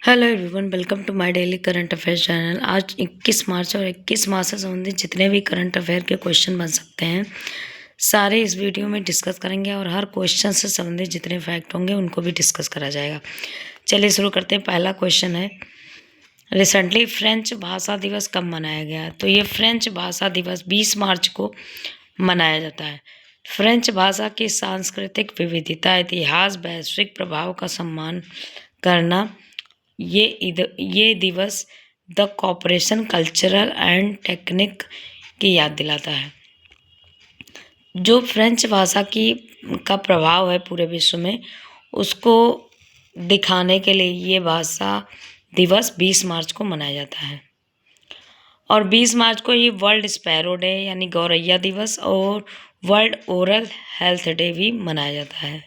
Hello everyone, welcome to my daily current affairs channel. आज 21 मार्च और 21 मार्च से संबंधित जितने भी करंट अफेयर के क्वेश्चन बन सकते हैं सारे इस वीडियो में डिस्कस करेंगे और हर क्वेश्चन से संबंधित जितने फैक्ट होंगे उनको भी डिस्कस करा जाएगा। चलिए शुरू करते हैं। पहला क्वेश्चन है, रिसेंटली फ्रेंच भाषा दिवस कब मनाया गया? तो ये फ्रेंच भाषा दिवस 20 मार्च को मनाया जाता है। फ्रेंच भाषा की सांस्कृतिक विविधता, इतिहास, वैश्विक प्रभाव का सम्मान करना ये दिवस the cooperation cultural and technique की याद दिलाता है। जो फ्रेंच भाषा का प्रभाव है पूरे विश्व में, उसको दिखाने के लिए ये भाषा दिवस 20 मार्च को मनाया जाता है। और 20 मार्च को ही वर्ल्ड स्पैरो डे यानी गौरैया दिवस और वर्ल्ड ओरल हेल्थ डे भी मनाया जाता है।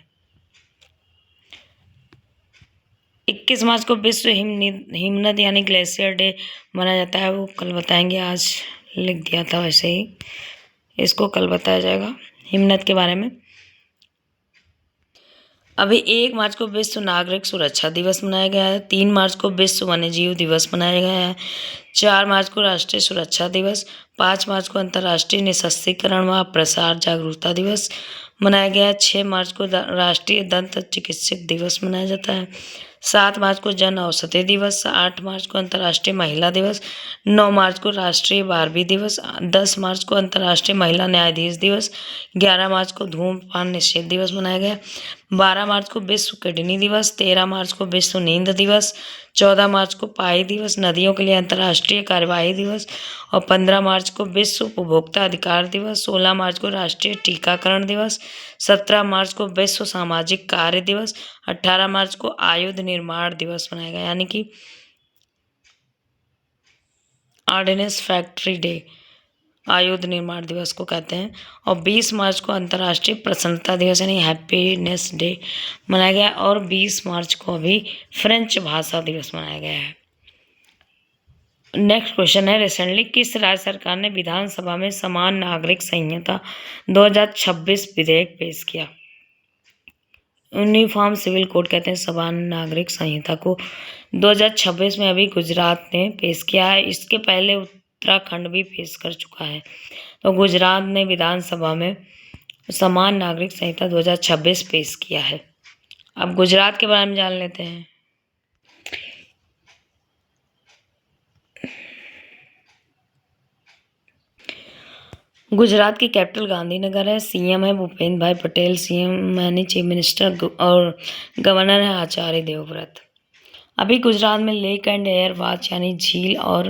21 मार्च को विश्व हिमनद यानी ग्लेशियर डे मनाया जाता है। वो कल बताएंगे, आज लिख दिया था वैसे ही, इसको कल बताया जाएगा हिमनद के बारे में। अभी 1 मार्च को विश्व नागरिक सुरक्षा दिवस मनाया गया है। 3 मार्च को विश्व वन्यजीव दिवस मनाया गया है। 4 मार्च को राष्ट्रीय सुरक्षा दिवस। 5 मार्च को अंतर्राष्ट्रीय निशस्त्रीकरण व प्रसार जागरूकता दिवस मनाया गया है। 6 मार्च को राष्ट्रीय दंत चिकित्सक दिवस मनाया जाता है। 7 मार्च को जन औषधि दिवस। 8 मार्च को अंतर्राष्ट्रीय महिला दिवस। 9 मार्च को राष्ट्रीय बारबी दिवस। 10 मार्च को अंतर्राष्ट्रीय महिला न्यायाधीश दिवस। 11 मार्च को धूम्रपान निषेध दिवस मनाया गया। 12 मार्च को विश्व किडनी दिवस। 13 मार्च को विश्व नींद दिवस। 14 मार्च को पाई दिवस, नदियों के लिए अंतर्राष्ट्रीय कार्यवाही दिवस। और 15 मार्च को विश्व उपभोक्ता अधिकार दिवस। 16 मार्च को राष्ट्रीय टीकाकरण दिवस। 17 मार्च को विश्व सामाजिक कार्य दिवस। 18 मार्च को आयुध निर्माण दिवस मनाया गया, यानी कि ऑर्डिनेंस फैक्ट्री डे, आयुध निर्माण दिवस को कहते हैं। और 20 मार्च को अंतर्राष्ट्रीय प्रसन्नता दिवस यानी हैप्पीनेस डे मनाया गया। और 20 मार्च को अभी फ्रेंच भाषा दिवस मनाया गया है। नेक्स्ट क्वेश्चन है, रिसेंटली किस राज्य सरकार ने विधानसभा में समान नागरिक संहिता 2026 विधेयक पेश किया? यूनिफॉर्म सिविल कोड कहते हैं समान नागरिक संहिता को। 2026 में अभी गुजरात ने पेश किया है। इसके पहले उत्तराखंड भी पेश कर चुका है। तो गुजरात ने विधानसभा में समान नागरिक संहिता 2026 पेश किया है। अब गुजरात के बारे में जान लेते हैं। गुजरात की कैपिटल गांधीनगर है। सीएम है भूपेंद्र भाई पटेल, सीएम यानी चीफ मिनिस्टर, और गवर्नर है आचार्य देवव्रत। अभी गुजरात में लेक एंड एयर वॉच यानी झील और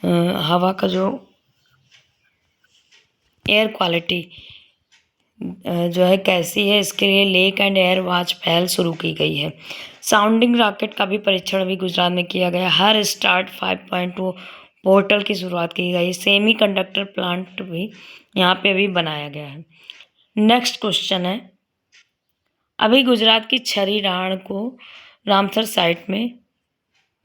हवा का जो एयर क्वालिटी जो है कैसी है, इसके लिए लेक एंड एयर वॉच पहल शुरू की गई है। साउंडिंग रॉकेट का भी परीक्षण भी गुजरात में किया गया। हर स्टार्ट 5.2 पोर्टल की शुरुआत की गई। सेमी कंडक्टर प्लांट भी यहाँ पे अभी बनाया गया है। नेक्स्ट क्वेश्चन है, अभी गुजरात की छरी डांड को रामसर साइट में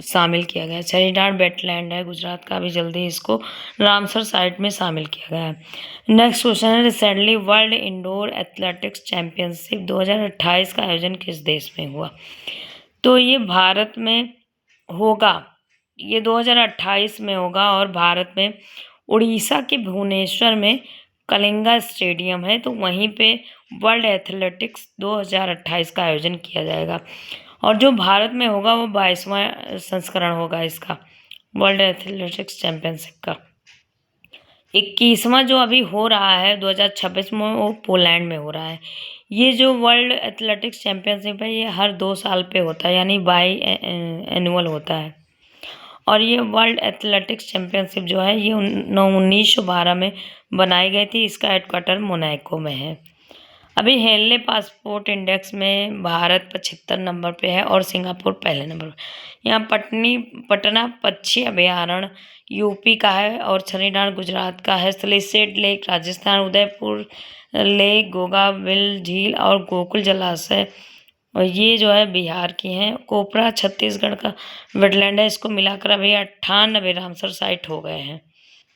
शामिल किया गया है। छरी डांड वेटलैंड है गुजरात का, अभी जल्दी इसको रामसर साइट में शामिल किया गया है। नेक्स्ट क्वेश्चन है, recently world indoor athletics championship 2028 का आयोजन किस देश में हुआ? तो ये भारत में होगा, ये 2028 में होगा और भारत में उड़ीसा के भुवनेश्वर में कलिंगा स्टेडियम है, तो वहीं पे वर्ल्ड एथलेटिक्स 2028 का आयोजन किया जाएगा। और जो भारत में होगा वो 22वां संस्करण होगा इसका, वर्ल्ड एथलेटिक्स चैंपियनशिप का। 21वां जो अभी हो रहा है 2026 में, वो पोलैंड में हो रहा है। ये जो वर्ल्ड एथलेटिक्स चैंपियनशिप है ये हर 2 साल पे होता है, यानी बाई एनुअल होता है। और ये वर्ल्ड एथलेटिक्स चैंपियनशिप जो है ये 1912 में बनाई गई थी। इसका हेडक्वार्टर मोनाको में है। अभी हेनले पासपोर्ट इंडेक्स में भारत 75 नंबर पे है और सिंगापुर पहले नंबर पर। यहाँ पटना पक्षी अभयारण्य यूपी का है और छरीडांड गुजरात का है। सलीसेट लेक राजस्थान, उदयपुर लेक, गोगाविल झील और गोकुल जलाशय और ये जो है बिहार की हैं। कोपरा छत्तीसगढ़ का वेटलैंड है। इसको मिलाकर अभी 98 रामसर साइट हो गए हैं।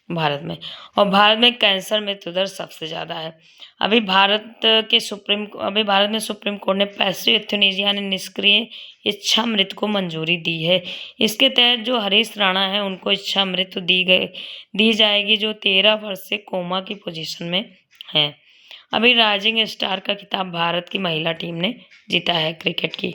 भारत में। और भारत में कैंसर मृत्यु दर सबसे ज़्यादा है। अभी भारत में सुप्रीम कोर्ट ने पैसिव यूथनेसिया यानी निष्क्रिय इच्छा मृत्यु को मंजूरी दी है। इसके तहत जो हरीश राणा है उनको इच्छा मृत्यु दी जाएगी, जो 13 वर्ष से कोमा की पोजीशन में है। अभी राइजिंग स्टार का खिताब भारत की महिला टीम ने जीता है क्रिकेट की।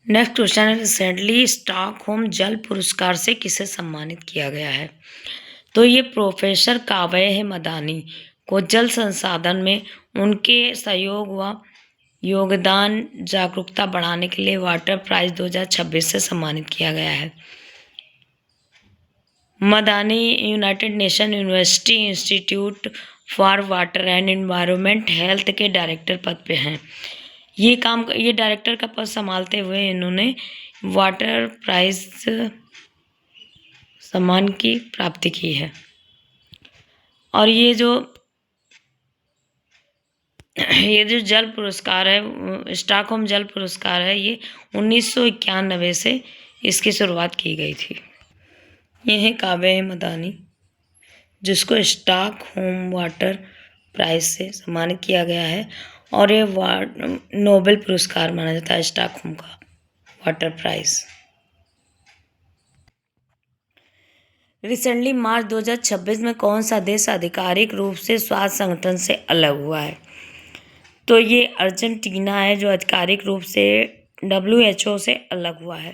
नेक्स्ट क्वेश्चन है, रिसेंटली स्टॉकहोम जल पुरस्कार से किसे सम्मानित किया गया है? तो ये प्रोफेसर काव्य मदानी को जल संसाधन में उनके सहयोग व योगदान जागरूकता बढ़ाने के लिए वाटर प्राइज 2026 से सम्मानित किया गया है। मदानी United nation university institute for water and environment health के डायरेक्टर पद पे हैं। ये डायरेक्टर का पद संभालते हुए इन्होंने वाटर प्राइज सम्मान की प्राप्ति की है। और ये जो जल पुरस्कार है, स्टॉकहोम जल पुरस्कार है, ये 1991 से इसकी शुरुआत की गई थी। ये है काव्य मदानी, जिसको स्टॉकहोम वाटर प्राइज से सम्मानित किया गया है। और ये नोबेल पुरस्कार माना जाता है स्टॉकहोम का वाटर प्राइज। रिसेंटली मार्च 2026 में कौन सा देश आधिकारिक रूप से स्वास्थ्य संगठन से अलग हुआ है? तो ये अर्जेंटीना है, जो आधिकारिक रूप से WHO से अलग हुआ है।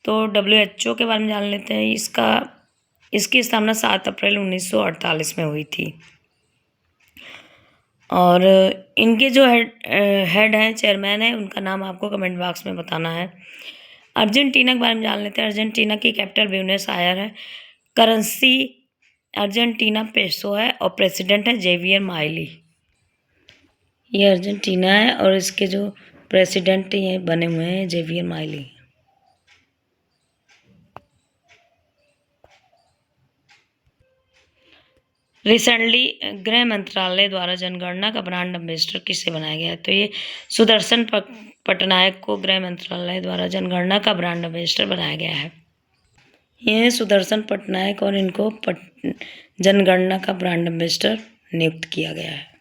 तो WHO के बारे में जान लेते हैं। इसकी स्थापना 7 अप्रैल 1948 में हुई थी। और इनके जो हेड हैं, चेयरमैन है, उनका नाम आपको कमेंट बॉक्स में बताना है। अर्जेंटीना के बारे में जान लेते हैं। अर्जेंटीना की कैपिटल ब्यूनस आयर है। करेंसी अर्जेंटीना पेसो है और प्रेसिडेंट है जेवियर माइली। ये अर्जेंटीना है और इसके जो प्रेसिडेंट ये बने हुए हैं जेवियर माइली। रिसेंटली गृह मंत्रालय द्वारा जनगणना का ब्रांड एम्बेसडर किसे बनाया गया है? तो ये सुदर्शन पटनायक को गृह मंत्रालय द्वारा जनगणना का ब्रांड एम्बेसडर बनाया गया है। ये सुदर्शन पटनायक और इनको जनगणना का ब्रांड एम्बेसडर नियुक्त किया गया है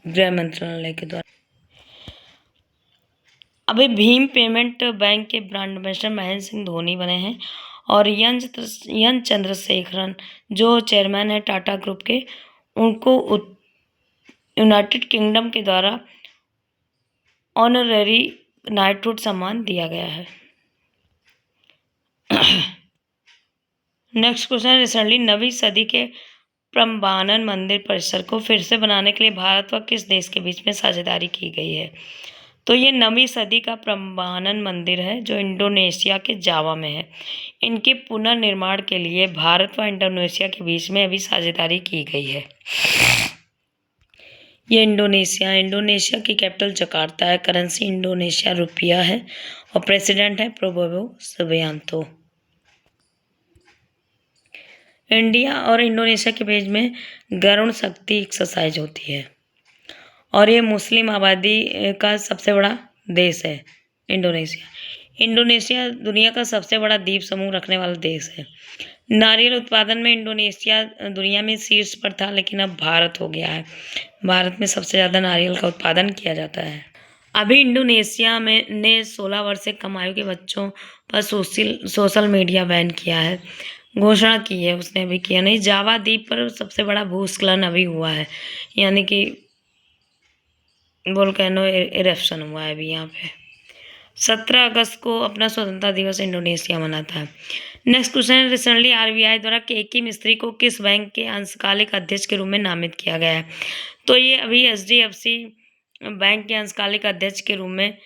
गृह मंत्रालय के द्वारा। अभी भीम पेमेंट बैंक के ब्रांड एम्बेसडर महेंद्र सिंह धोनी बने हैं। और यन चंद्रशेखरन जो चेयरमैन है टाटा ग्रुप के, उनको यूनाइटेड किंगडम के द्वारा ऑनररी नाइटहुड सम्मान दिया गया है। नेक्स्ट क्वेश्चन, रिसेंटली 9वीं सदी के प्रम्बानन मंदिर परिसर को फिर से बनाने के लिए भारत व किस देश के बीच में साझेदारी की गई है? तो ये 9वीं सदी का प्रम्बानन मंदिर है, जो इंडोनेशिया के जावा में है। इनके पुनर्निर्माण के लिए भारत व इंडोनेशिया के बीच में अभी साझेदारी की गई है। ये इंडोनेशिया की कैपिटल जकार्ता है। करेंसी इंडोनेशिया रुपया है और प्रेसिडेंट है प्रोबोवो सुबियांतो। इंडिया और इंडोनेशिया के बीच में गरुण शक्ति एक्सरसाइज होती है। और ये मुस्लिम आबादी का सबसे बड़ा देश है इंडोनेशिया दुनिया का सबसे बड़ा द्वीप समूह रखने वाला देश है। नारियल उत्पादन में इंडोनेशिया दुनिया में शीर्ष पर था, लेकिन अब भारत हो गया है। भारत में सबसे ज़्यादा नारियल का उत्पादन किया जाता है। अभी इंडोनेशिया ने 16 वर्ष से कम आयु के बच्चों पर सोशल मीडिया बैन किया है, घोषणा की है उसने। अभी किया नहीं। जावा द्वीप पर सबसे बड़ा भूस्खलन अभी हुआ है, यानी कि वोल्केनो इरप्शन हुआ है अभी यहाँ पे। 17 अगस्त को अपना स्वतंत्रता दिवस इंडोनेशिया मनाता है। नेक्स्ट क्वेश्चन, रिसेंटली RBI द्वारा केके मिस्त्री को किस बैंक के अंशकालिक अध्यक्ष के रूप में नामित किया गया है? तो ये अभी HDFC बैंक के अंशकालिक अध्यक्ष के रूप में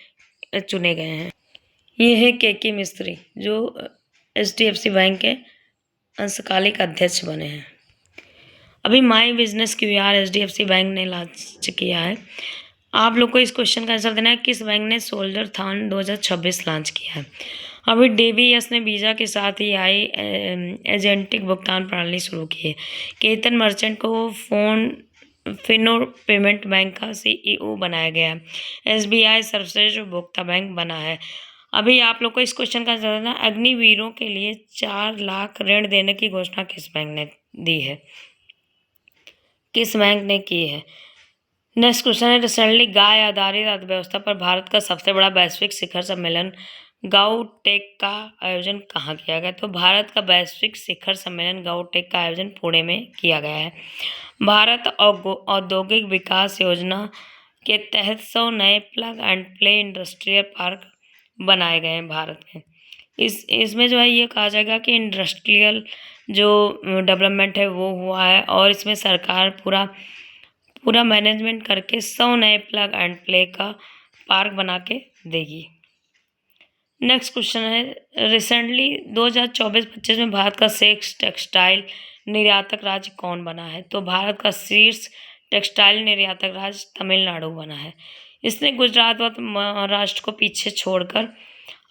चुने गए हैं। ये है केके मिस्त्री, जो HDFC बैंक के अंशकालिक अध्यक्ष बने हैं। अभी my business QR HDFC bank ने लॉन्च किया है। आप लोग को इस क्वेश्चन का आंसर देना है, किस बैंक ने सोल्जर थान 2026 लॉन्च किया है? अभी डीबीएस ने वीज़ा के साथ ही आई एजेंटिक भुगतान प्रणाली शुरू की है। केतन मर्चेंट को फिनो पेमेंट बैंक का सीईओ बनाया गया है। एसबीआई सर्वश्रेष्ठ उपभोक्ता बैंक बना है। अभी आप लोग को इस क्वेश्चन का जवाब ना, अग्निवीरों के लिए 4 लाख ऋण देने की घोषणा किस बैंक ने दी है? किस बैंक ने की है? नेक्स्ट क्वेश्चन है, रिसेंटली गाय आधारित अर्थव्यवस्था पर भारत का सबसे बड़ा वैश्विक शिखर सम्मेलन गाउ टेक का आयोजन कहाँ किया गया? तो भारत का वैश्विक शिखर सम्मेलन गाउ टेक का आयोजन पुणे में किया गया है। भारत औद्योगिक विकास योजना के तहत 100 नए plug and play industrial park बनाए गए हैं भारत में। इसमें जो है ये कहा जाएगा कि इंडस्ट्रियल जो डेवलपमेंट है वो हुआ है, और इसमें सरकार पूरा मैनेजमेंट करके 100 नए प्लग एंड प्ले का पार्क बना के देगी। नेक्स्ट क्वेश्चन है, रिसेंटली 2024-25 में भारत का शीर्ष टेक्सटाइल निर्यातक राज्य कौन बना है? तो भारत का शीर्ष टेक्सटाइल निर्यातक राज्य तमिलनाडु बना है। इसने गुजरात व महाराष्ट्र को पीछे छोड़कर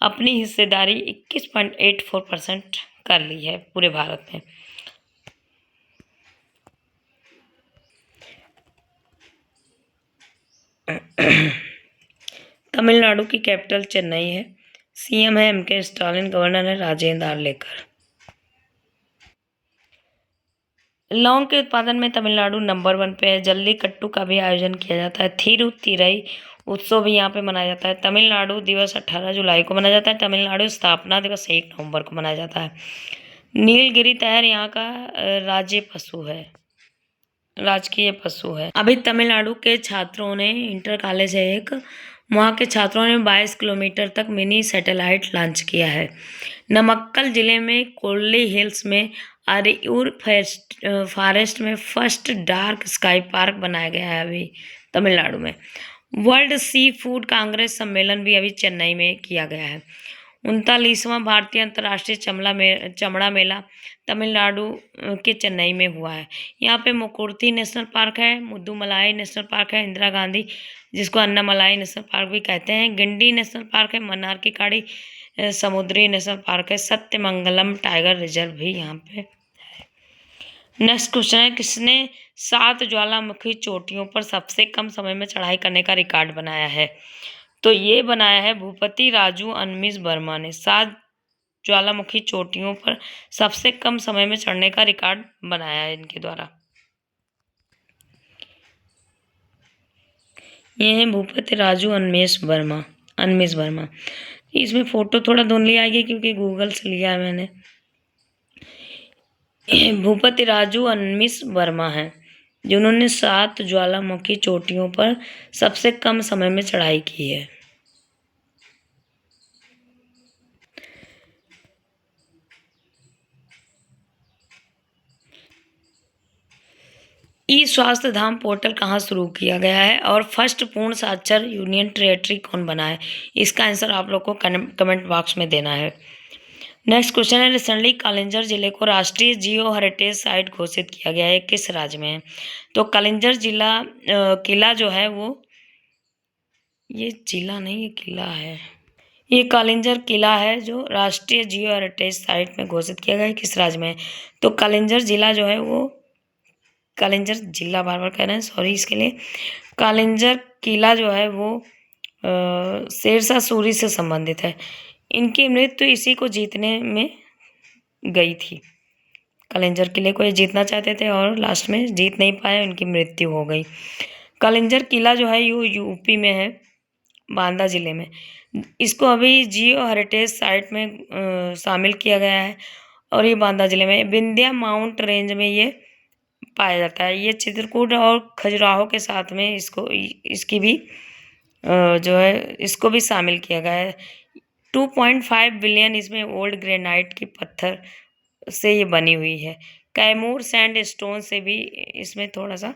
अपनी हिस्सेदारी 21.84% कर ली है पूरे भारत में। तमिलनाडु की कैपिटल चेन्नई है। सीएम है एमके स्टालिन, गवर्नर है राजेंद्र आर्लेकर। लौंग के उत्पादन में तमिलनाडु नंबर 1 पे है। जल्लीकट्टू का भी आयोजन किया जाता है। थिरुतिरई उत्सव भी यहाँ पे मनाया जाता है। तमिलनाडु दिवस 18 जुलाई को मनाया जाता है। तमिलनाडु स्थापना दिवस 1 नवंबर को मनाया जाता है। नीलगिरी तैर यहाँ का राज्य पशु है, राजकीय पशु है। अभी तमिलनाडु के छात्रों ने, इंटर कॉलेज है एक, वहाँ के छात्रों ने 22 किलोमीटर तक मिनी सैटेलाइट लॉन्च किया है। नमक्कल जिले में कोल्ली हिल्स में अरियूर फॉरेस्ट में फर्स्ट डार्क स्काई पार्क बनाया गया है अभी तमिलनाडु में। वर्ल्ड सी फूड कांग्रेस सम्मेलन भी अभी चेन्नई में किया गया है। 39वां भारतीय अंतर्राष्ट्रीय चमड़ा मेला तमिलनाडु के चेन्नई में हुआ है। यहाँ पे मुकुर्ती नेशनल पार्क है, मुद्दुमलाई नेशनल पार्क है, इंदिरा गांधी जिसको अन्नामलाई नेशनल पार्क भी कहते हैं, गिंडी नेशनल पार्क है, मन्नार की खाड़ी समुद्री नेशनल पार्क है, सत्यमंगलम टाइगर रिजर्व भी यहाँ पे है। नेक्स्ट क्वेश्चन है, किसने 7 ज्वालामुखी चोटियों पर सबसे कम समय में चढ़ाई करने का रिकॉर्ड बनाया है? तो ये बनाया है भूपति राजू अनमिस वर्मा ने। 7 ज्वालामुखी चोटियों पर सबसे कम समय में चढ़ने का रिकॉर्ड बनाया है इनके द्वारा। ये है भूपति राजू अनमिस वर्मा। इसमें फोटो थोड़ा धुंधली आएगी क्योंकि गूगल से लिया है मैंने। भूपति राजू अनमिस वर्मा है जिन्होंने 7 ज्वालामुखी चोटियों पर सबसे कम समय में चढ़ाई की है। ई स्वास्थ्य धाम पोर्टल कहाँ शुरू किया गया है और फर्स्ट पूर्ण साक्षर यूनियन टेरेटरी कौन बना है? इसका आंसर आप लोग को कमेंट बॉक्स में देना है। नेक्स्ट क्वेश्चन है, रिसेंटली कालिंजर जिले को राष्ट्रीय जियो हेरिटेज साइट घोषित किया गया है, किस राज्य में है? तो कालिंजर जिला किला जो है वो, ये जिला नहीं ये किला है, ये कालिंजर किला है जो राष्ट्रीय जियो हेरिटेज साइट में घोषित किया गया है, किस राज्य में? तो कालिंजर जिला जो है वो, कालिंजर जिला बार बार कह रहे हैं, सॉरी इसके लिए। कालिंजर किला जो है वो शेरशाह सूरी से संबंधित है। इनकी मृत्यु इसी को जीतने में गई थी। कालिंजर किले को ये जीतना चाहते थे और लास्ट में जीत नहीं पाए, उनकी मृत्यु हो गई। कालिंजर किला जो है ये यूपी में है, बांदा जिले में। इसको अभी जियो हेरिटेज साइट में शामिल किया गया है और ये बांदा जिले में विंध्या माउंट रेंज में ये पाया जाता है। ये चित्रकूट और खजुराहो के साथ में इसकी भी जो है इसको भी शामिल किया गया है। 2.5 बिलियन इसमें ओल्ड ग्रेनाइट की पत्थर से ये बनी हुई है। कैमूर सैंड स्टोन से भी इसमें थोड़ा सा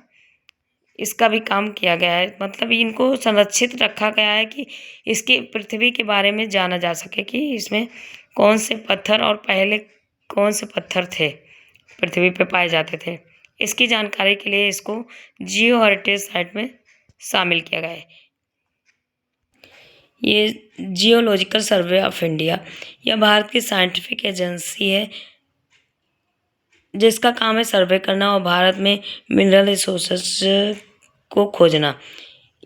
इसका भी काम किया गया है। मतलब इनको संरक्षित रखा गया है कि इसकी पृथ्वी के बारे में जाना जा सके कि इसमें कौन से पत्थर और पहले कौन से पत्थर थे पृथ्वी पे पाए जाते थे। इसकी जानकारी के लिए इसको जियो हेरिटेज साइट में शामिल किया गया है। ये जियोलॉजिकल सर्वे ऑफ इंडिया, यह भारत की साइंटिफिक एजेंसी है जिसका काम है सर्वे करना और भारत में मिनरल रिसोर्सेस को खोजना।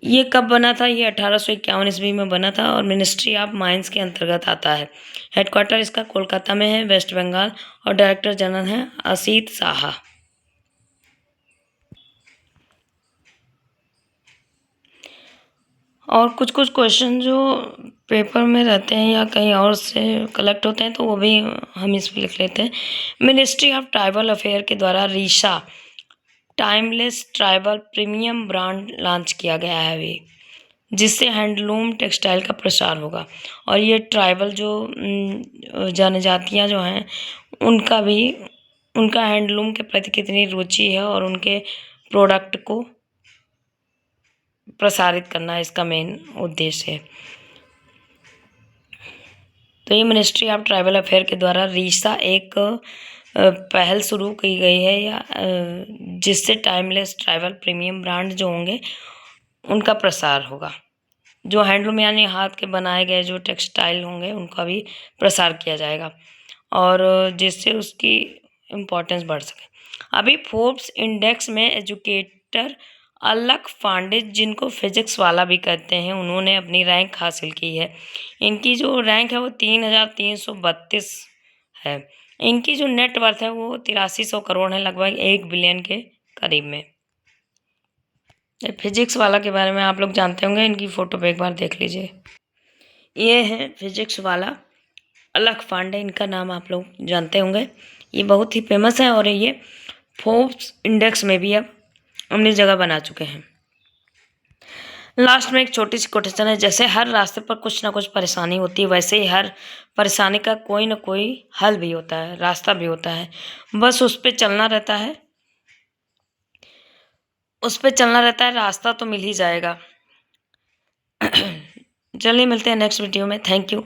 ये कब बना था? ये 1851 ईस्वी में बना था और मिनिस्ट्री ऑफ माइंस के अंतर्गत आता है। हेडक्वार्टर इसका कोलकाता में है, वेस्ट बंगाल, और डायरेक्टर जनरल हैं असीत साहा। और कुछ कुछ क्वेश्चन जो पेपर में रहते हैं या कहीं और से कलेक्ट होते हैं तो वो भी हम इस पर लिख लेते हैं। मिनिस्ट्री ऑफ ट्राइबल अफेयर के द्वारा Risha timeless tribal premium brand launch किया गया है अभी, जिससे हैंडलूम टेक्सटाइल का प्रसार होगा। और ये ट्राइबल जो जनजातियाँ जो हैं उनका हैंडलूम के प्रति कितनी रुचि है और उनके प्रोडक्ट को प्रसारित करना इसका मेन उद्देश्य है। तो ये मिनिस्ट्री ऑफ ट्राइबल अफेयर के द्वारा रीसा एक पहल शुरू की गई है या जिससे टाइमलेस ट्राइबल प्रीमियम ब्रांड जो होंगे उनका प्रसार होगा। जो हैंडलूम यानी हाथ के बनाए गए जो टेक्सटाइल होंगे उनका भी प्रसार किया जाएगा और जिससे उसकी इम्पोर्टेंस बढ़ सके। अभी फोर्ब्स इंडेक्स में एजुकेटर अलक पांडे, जिनको फिजिक्स वाला भी कहते हैं, उन्होंने अपनी रैंक हासिल की है। इनकी जो रैंक है वो 3332 है। इनकी जो नेट वर्थ है वो 8300 करोड़ है, लगभग 1 बिलियन के करीब में। फिजिक्स वाला के बारे में आप लोग जानते होंगे, इनकी फ़ोटो पे एक बार देख लीजिए। ये है फिजिक्स वाला अलक पांडे, इनका नाम आप लोग जानते होंगे। ये बहुत ही फेमस है और ये फोर्ब्स इंडेक्स में भी अब अपनी जगह बना चुके हैं। लास्ट में एक छोटी सी कोटेशन है, जैसे हर रास्ते पर कुछ ना कुछ परेशानी होती है, वैसे ही हर परेशानी का कोई ना कोई हल भी होता है, रास्ता भी होता है, बस उस पर चलना रहता है। रास्ता तो मिल ही जाएगा। चलिए मिलते हैं नेक्स्ट वीडियो में। Thank you.